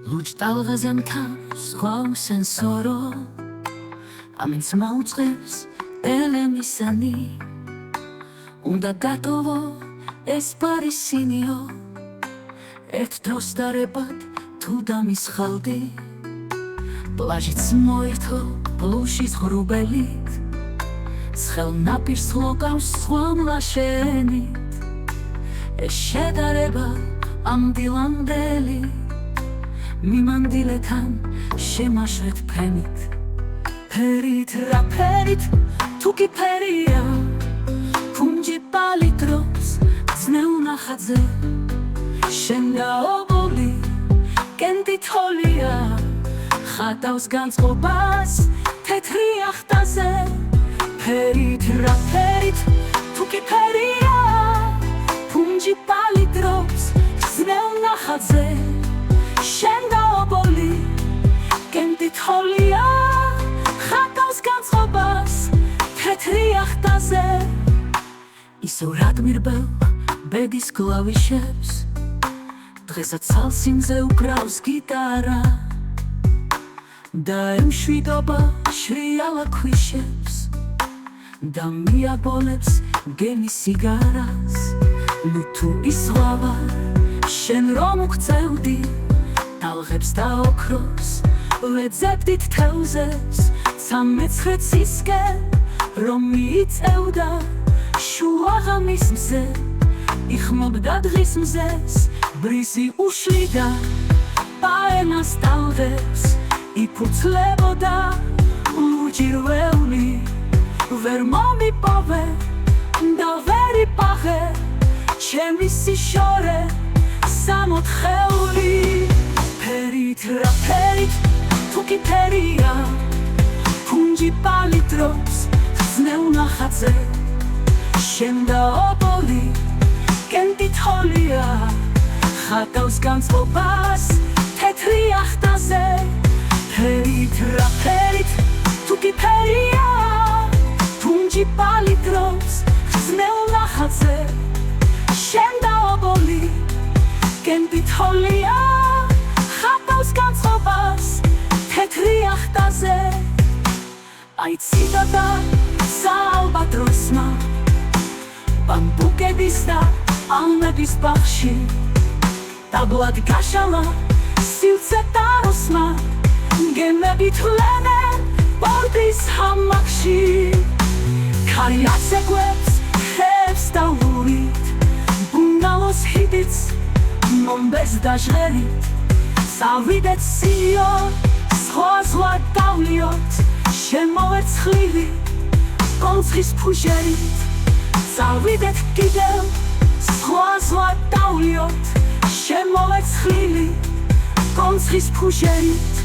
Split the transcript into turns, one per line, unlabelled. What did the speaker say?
ლუჭ ტალღაზემთან სხვა სენსორო ამინც მაუწყებს ელემისანი უნდა გატოვო ეს პარისინიო ერთ დროს დარებად თუ დამისხალდი პლაჟიც მოერთო პლუშის ღრუბელით ცხელ ნაპირს ვლოკავს სხვა მლაშენით ეს შედარება ამ დილანდელი მიმანდილეთან შემაშვეთ ფენით ფერით რა ფერით თუ კი ფერია კუნჯი პალიტრობს ძნელ ნახატზე შენ გაობოლი კენდი თოლია ხატავს განწყობას თეთრი ახტაზე ფერით რა ფერით თუ კი ფერია კუნჯი პალიტრობს ძნელ ნახატზე შენ გაობოლი კენდი თოლია ხატავს განწყობას თეთრი ახტაზე ისევ რადმირბელ ბედის კლავიშებს დღესაც სალსინზე უკრავს გიტარა და ემშვიდობა შრიალა ქვიშებს და მიაბოლებს გემი სიგარას ნუ თუ ისვავა შენ რომ უღწევდი ტალღებს და ოქროს ვეძებდით თევზებს 13 ცისკენ რომ მიიწევდა შუაღამის მზე იხმობდა დღის მზეს ბრიზი უშლიდა პაენას ტალღებს იფუძლებოდა ლუჭი რვეული ვერ მომიპოვე და ვერ იპაღე ჩემი სიშორე სამოთხეული ფერით რა ფერით თუ კი ფერია კუნჯი პალიტრობს ძნელ ნახატზე შენ გაობოლი კენდი თოლია ხატავს განწყობას თეთრი ახტაზე ფერით რა ფერით თუ კი ფერია კუნჯი პალიტრობს ძნელ ნახატზე შენ გაობოლი კენდი თოლია ხატავს განწყობას თეთრი ახტაზე აიციდა და საალბატროსმა ბამბუკების და ალმების ბაღში დაბლად გაშალა სივცე ტაროსმა გემები თვლენენ პორტის ჰამაკში ქარი აცეკვებს ხეებს და ლურით ბუნალოს ჰიდიც მომბეს და ჟღერით წავიდეთ სიო სხვა დავლიოთ შემოვერცხლილი კონცხის ფუჟერით წავიდეთ კიდევ სხვა დავლიოთ შემოვერცხლილი კონცხის ფუჟერით